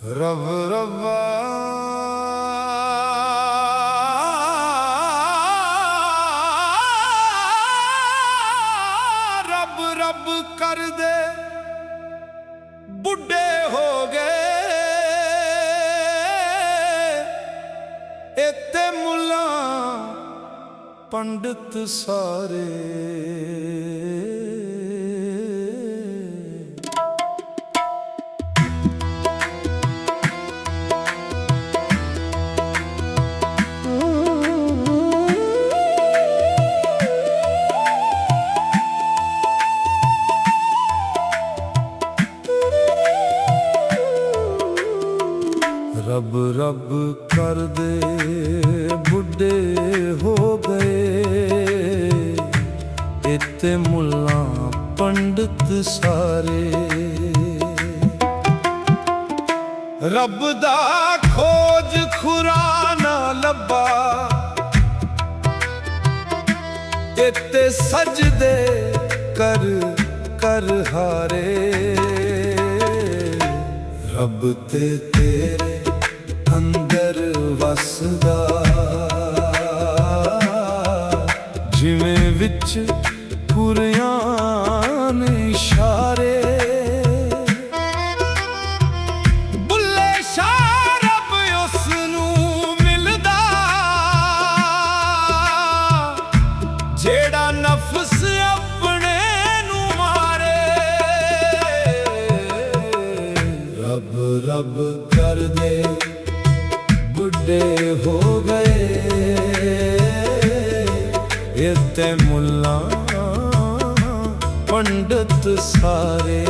रब रब्बा रब रब कर दे बुढ़े हो गए इत्ते मुल्ला पंडित सारे। रब रब कर दे बुढ़े हो गए इत्ते मुल्ला पंडित सारे। रब दा खोज खुरा ना लब्बा इत्ते सजदे कर कर हारे। रब ते तेरे अंदर वसदा जिवें विच पुरियां इशारे। बुल्ले शाह रब उसनूं मिलदा जेड़ा नफस अपने नूं मारे। रब रब कर दे बुढ़े हो गए इत्ते मुल्ला पंडित सारे।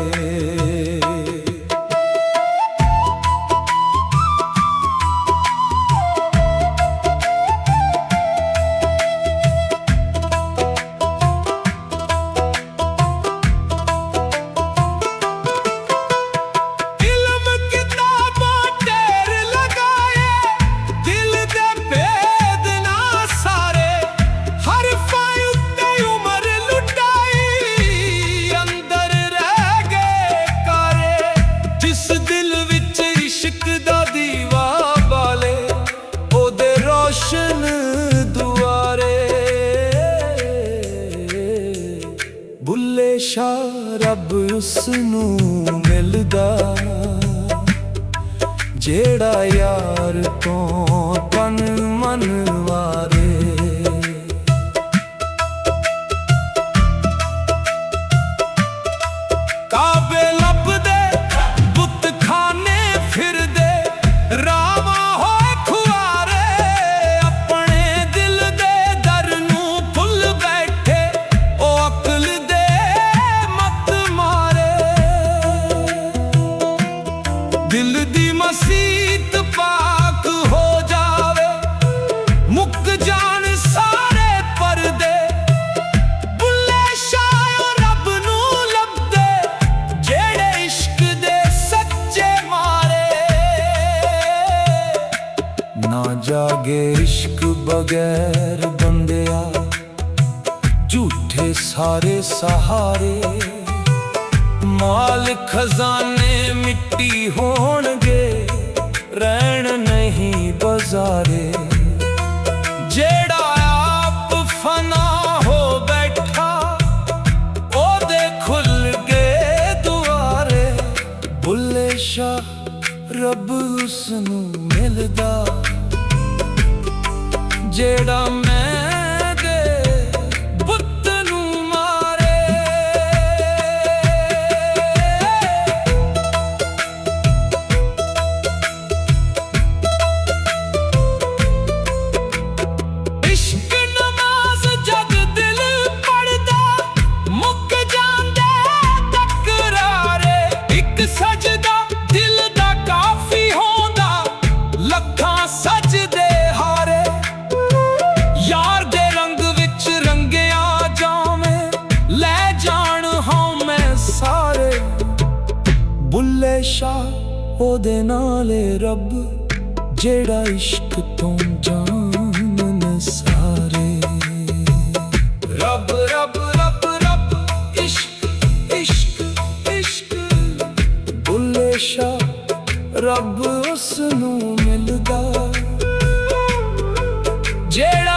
बुल्ले शाह रब उसनूं मिलदा जेड़ा यार तो तन मन वारे। काबे लभदे बुत खाने फिरदे रावा होए खुआरे। अपने दिल दे दर नूं फुल बैठे ओ अकल दे मत मारे। दिल दी मसीत पाक हो जावे मुक जान सारे परदे। बुल्ले शाह रब नूं लभदे जेड़े इश्क दे सच्चे मारे। ना जागे इश्क बगैर बंदिया झूठे सारे सहारे। माल खजाने मिट्टी होणगे रहन नहीं बजारे। जेड़ा आप फना हो बैठा ओदे खुल गए दुआरे। बुल्ले शाह रब उसनूं मिलदा जेड़ा मैं दे बुत नूं मारे। इश्क नमाज जग दिल पढ़दा मुक जांदे तकरारे। इक सजदा दिल दा काफी होंदा लखां सजदे हारे। यार दे रंग विच रंगिया जावें लै जान हां मैं सारे। बुल्ले शाह ओदे नाले रब जेड़ा इश्क तो जान सारे। रब रब रब रब इश्क इश्क इश्क। बुल्ले शाह ਰੱਬ ਉਸ ਨੂੰ ਮਿਲਦਾ ਜਿਹੜਾ